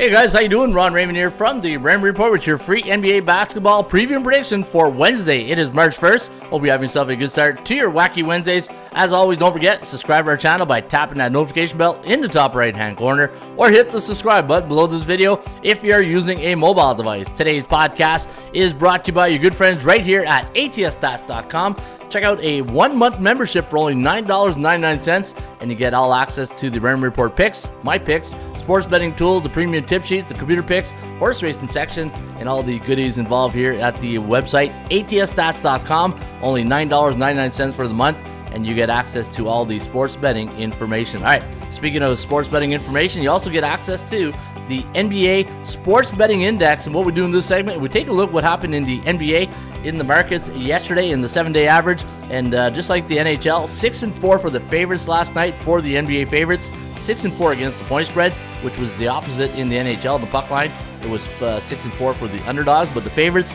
Hey guys, how you doing? Ron Raymond here from the Raymond Report with your free NBA basketball preview and prediction for Wednesday. It is March 1st. Hope you have yourself a good start to your Wacky Wednesdays. As always, don't forget, subscribe to our channel by tapping that notification bell in the top right-hand corner, or hit the subscribe button below this video if you are using a mobile device. Today's podcast is brought to you by your good friends right here at ATSStats.com. Check out a 1-month membership for only $9.99, and you get all access to the Raymond Report picks, my picks, sports betting tools, the premium tip sheets, the computer picks, horse racing section, and all the goodies involved here at the website ATSStats.com. Only $9.99 for the month, and you get access to all the sports betting information. All right, speaking of sports betting information, you also get access to the NBA Sports Betting Index. And what we do in this segment, we take a look what happened in the NBA in the markets yesterday in the 7-day average. And just like the NHL, 6-4 for the favorites last night for the NBA favorites, 6-4 against the point spread, which was the opposite in the NHL, the puck line. It was 6-4 for the underdogs, but the favorites,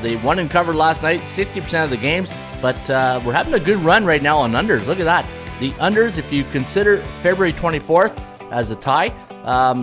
they won and covered last night, 60% of the games. But we're having a good run right now on unders. Look at that. The unders, if you consider February 24th as a tie,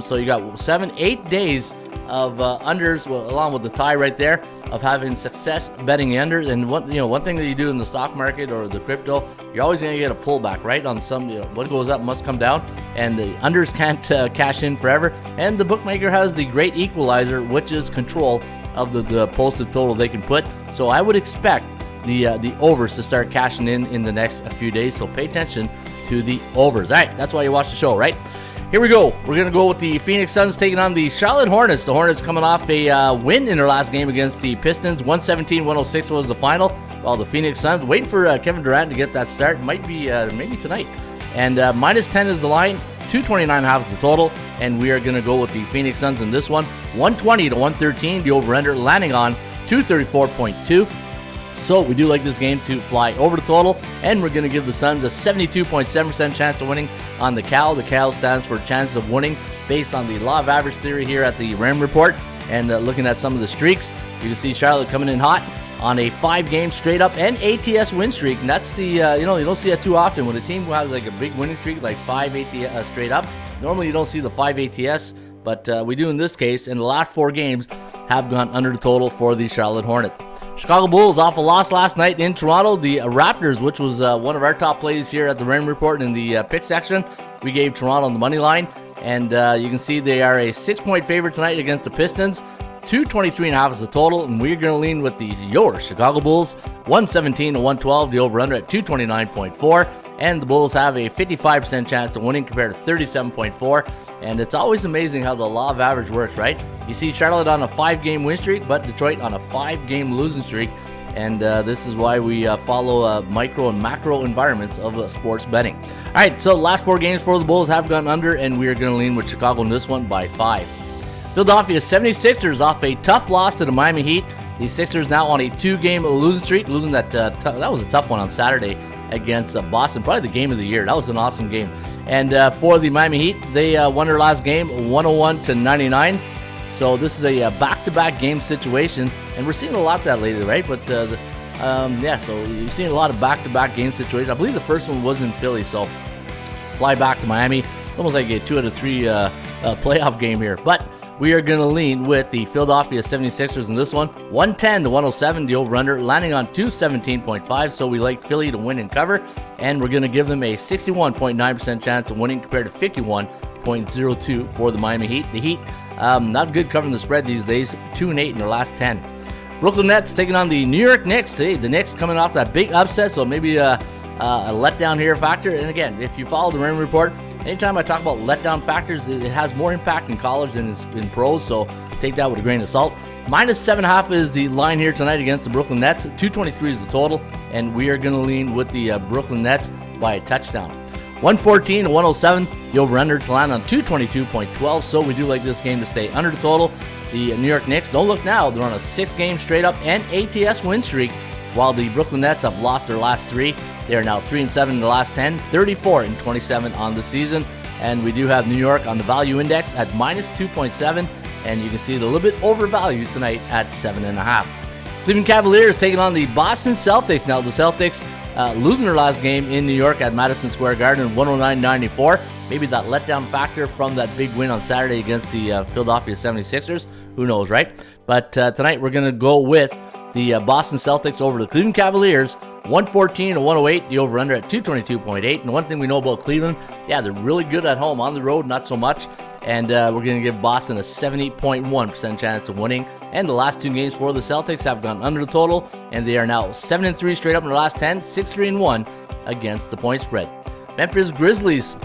so you got 7-8 days of unders, along with the tie right there, of having success betting the unders. And one thing that you do in the stock market or the crypto, you're always going to get a pullback, right? On some, what goes up must come down, and the unders can't cash in forever. And the bookmaker has the great equalizer, which is control of the posted total they can put. So I would expect the overs to start cashing in the next few days. So pay attention to the overs. All right, that's why you watch the show, right? Here we go. We're going to go with the Phoenix Suns taking on the Charlotte Hornets. The Hornets coming off a win in their last game against the Pistons. 117-106 was the final. While the Phoenix Suns waiting for Kevin Durant to get that start. Might be maybe tonight. And minus 10 is the line. 229.5 is the total. And we are going to go with the Phoenix Suns in this one. 120-113. The over-under landing on 234.2. So we do like this game to fly over the total, and we're going to give the Suns a 72.7% chance of winning on the Cal. The Cal stands for chances of winning based on the law of average theory here at the Ram Report. And looking at some of the streaks, you can see Charlotte coming in hot on a 5-game straight up and ATS win streak. And that's the, you don't see that too often when a team has like a big winning streak, like 5 ATS straight up. Normally you don't see the 5 ATS, but we do in this case. And the last 4 games have gone under the total for the Charlotte Hornets. Chicago Bulls off a loss last night in Toronto. The Raptors, which was one of our top plays here at the Rain Report in the pick section, we gave Toronto on the money line. And you can see they are a 6-point favorite tonight against the Pistons. 223.5 is the total, and we're going to lean with your Chicago Bulls. 117-112, the over-under at 229.4. And the Bulls have a 55% chance of winning compared to 37.4. And it's always amazing how the law of average works, right? You see Charlotte on a 5-game win streak, but Detroit on a 5-game losing streak. And this is why we follow micro and macro environments of sports betting. All right, so the last 4 games for the Bulls have gone under, and we are going to lean with Chicago in this one by 5. Philadelphia 76ers off a tough loss to the Miami Heat. The Sixers now on a 2-game losing streak, losing that that was a tough one on Saturday against Boston, probably the game of the year. That was an awesome game. And for the Miami Heat, they won their last game 101-99. So this is a back-to-back game situation, and we're seeing a lot of that lately, right? But so you're seeing a lot of back-to-back game situations. I believe the first one was in Philly, so fly back to Miami. It's almost like a 2 out of 3 playoff game here, but we are going to lean with the Philadelphia 76ers in this one. 110-107, the over-under, landing on 217.5. So we like Philly to win and cover. And we're going to give them a 61.9% chance of winning compared to 51.02 for the Miami Heat. The Heat, not good covering the spread these days. 2-8 in their last 10. Brooklyn Nets taking on the New York Knicks. The Knicks coming off that big upset, so maybe a letdown here factor. And again, if you follow the Rain Report, anytime I talk about letdown factors, it has more impact in college than in pros, so take that with a grain of salt. Minus 7.5 is the line here tonight against the Brooklyn Nets. 223 is the total, and we are going to lean with the Brooklyn Nets by a touchdown. 114-107, the over-under to land on 222.12, so we do like this game to stay under the total. The New York Knicks, don't look now, they're on a 6-game straight-up and ATS win streak, while the Brooklyn Nets have lost their last 3. They are now 3-7 in the last 10, 34-27 on the season. And we do have New York on the value index at minus 2.7, and you can see it a little bit overvalued tonight at 7.5. Cleveland Cavaliers taking on the Boston Celtics. Now the Celtics losing their last game in New York at Madison Square Garden, 109-94. Maybe that letdown factor from that big win on Saturday against the Philadelphia 76ers. Who knows, right? But tonight we're going to go with the Boston Celtics over the Cleveland Cavaliers, 114-108, the over-under at 222.8. And one thing we know about Cleveland, yeah, they're really good at home. On the road, not so much. And we're going to give Boston a 70.1% chance of winning. And the last 2 games for the Celtics have gone under the total, and they are now 7-3 straight up in their last 10, 6-3-1 against the point spread. Memphis Grizzlies,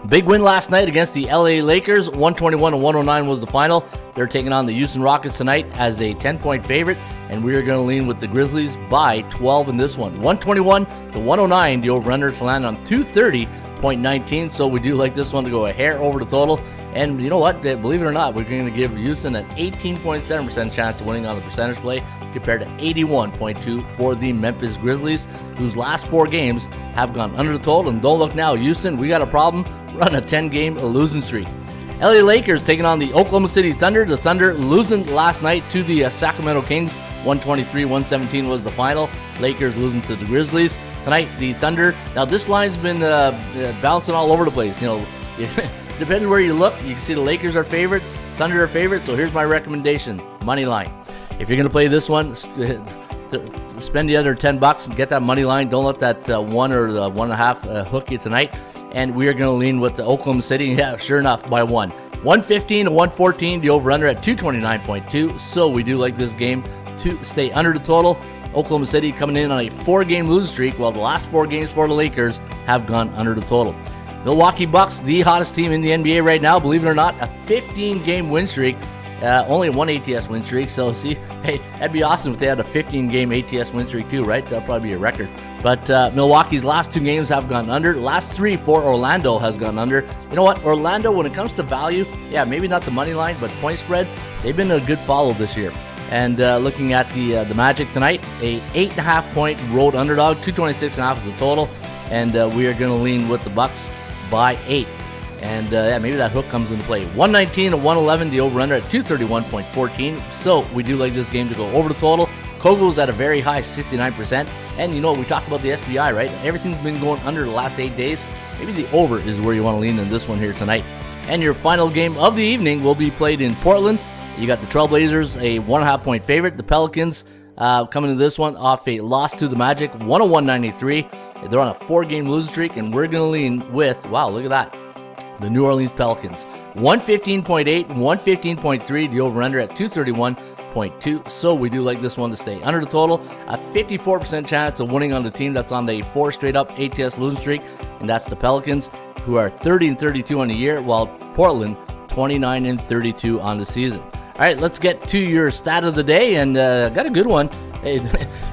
big win last night against the LA Lakers, 121-109 was the final. They're taking on the Houston Rockets tonight as a 10-point favorite, and we are going to lean with the Grizzlies by 12 in this one. 121-109, the over-under to land on 230.19, so we do like this one to go a hair over the total. And you know what? Believe it or not, we're going to give Houston an 18.7% chance of winning on the percentage play compared to 81.2 for the Memphis Grizzlies, whose last 4 games have gone under the total. And don't look now, Houston, we got a problem. Run a 10-game losing streak. LA Lakers taking on the Oklahoma City Thunder. The Thunder losing last night to the Sacramento Kings. 123-117 was the final. Lakers losing to the Grizzlies. Tonight, the Thunder. Now, this line's been bouncing all over the place. You know, depending where you look, you can see the Lakers are favorite, Thunder are favorite. So here's my recommendation: money line. If you're going to play this one, spend the other $10 and get that money line. Don't let that 1 or 1.5 hook you tonight. And we are going to lean with the Oklahoma City. Yeah, sure enough, by 1. 115-114, the over-under at 229.2. So we do like this game to stay under the total. Oklahoma City coming in on a 4-game losing streak, while the last 4 games for the Lakers have gone under the total. Milwaukee Bucks, the hottest team in the NBA right now, believe it or not, a 15-game win streak. Only 1 ATS win streak, so see, hey, that'd be awesome if they had a 15-game ATS win streak too, right? That'd probably be a record. But Milwaukee's last 2 games have gone under. The last 3 for Orlando has gone under. You know what? Orlando, when it comes to value, yeah, maybe not the money line, but point spread, they've been a good follow this year. And looking at the Magic tonight, a 8.5-point road underdog, 226.5 is the total, and we are going to lean with the Bucks by 8. And yeah, maybe that hook comes into play. 119-111, the over-under at 231.14. So we do like this game to go over the total. Kogo's at a very high 69%. And you know, we talked about the SBI, right? Everything's been going under the last 8 days. Maybe the over is where you want to lean in this one here tonight. And your final game of the evening will be played in Portland. You got the Trailblazers, a 1.5-point favorite. The Pelicans coming to this one off a loss to the Magic, 101-93. They're on a 4-game losing streak, and we're going to lean with, wow, look at that, the New Orleans Pelicans. 115.8, 115.3, the over-under at 231.2. So we do like this one to stay under the total. A 54% chance of winning on the team that's on a 4 straight-up ATS losing streak, and that's the Pelicans, who are 30-32 on the year, while Portland 29-32 on the season. All right, let's get to your stat of the day, and got a good one. Hey,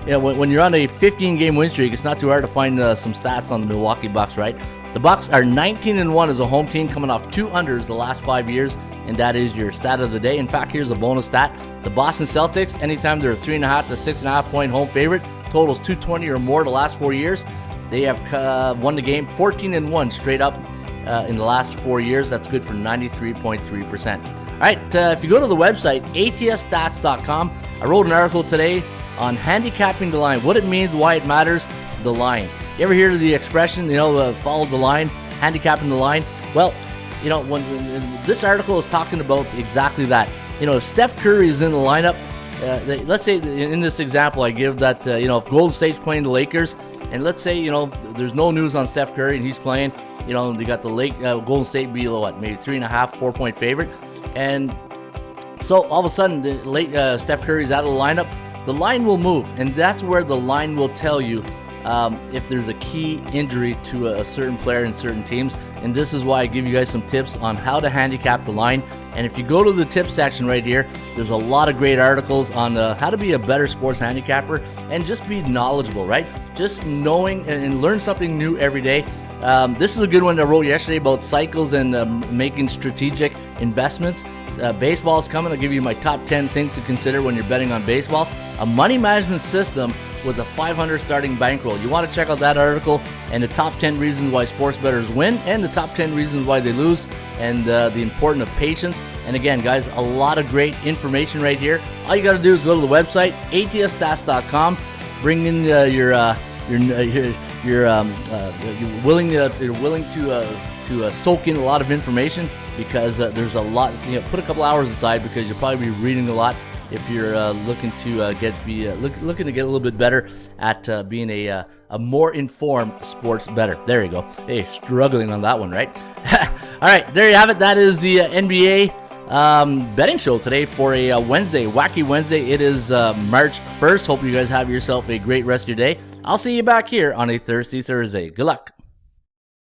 you know, when you're on a 15-game win streak, it's not too hard to find some stats on the Milwaukee Bucks, right? The Bucks are 19-1 as a home team, coming off 2 unders the last 5 years, and that is your stat of the day. In fact, here's a bonus stat. The Boston Celtics, anytime they're a 3.5 to 6.5 point home favorite, totals 220 or more the last 4 years. They have won the game 14-1 straight up in the last 4 years. That's good for 93.3%. All right, if you go to the website, atsstats.com, I wrote an article today on handicapping the line, what it means, why it matters, the line. You ever hear the expression, follow the line, handicapping the line? Well, you know, when this article is talking about exactly that. You know, if Steph Curry is in the lineup, let's say in this example I give that, if Golden State's playing the Lakers, and let's say, there's no news on Steph Curry and he's playing, they got the Golden State be maybe 3.5, 4-point favorite. And so all of a sudden, Steph Curry's out of the lineup. The line will move, and that's where the line will tell you if there's a key injury to a certain player in certain teams. And this is why I give you guys some tips on how to handicap the line. And if you go to the tips section right here, there's a lot of great articles on how to be a better sports handicapper and just be knowledgeable, right? Just knowing and learn something new every day. This is a good one I wrote yesterday about cycles and making strategic investments. Baseball is coming. I'll give you my top 10 things to consider when you're betting on baseball. A money management system with a 500 starting bankroll. You want to check out that article and the top 10 reasons why sports bettors win and the top 10 reasons why they lose, and the importance of patience. And again, guys, a lot of great information right here. All you got to do is go to the website, atsstats.com, bring in your you're willing to soak in a lot of information, because there's a lot. Put a couple hours aside, because you'll probably be reading a lot if you're looking to get a little bit better at being a more informed sports bettor. There you go. Hey, struggling on that one, right? All right, there you have it. That is the NBA betting show today for a Wednesday, Wacky Wednesday. It is March 1st. Hope you guys have yourself a great rest of your day. I'll see you back here on a Thursday. Good luck.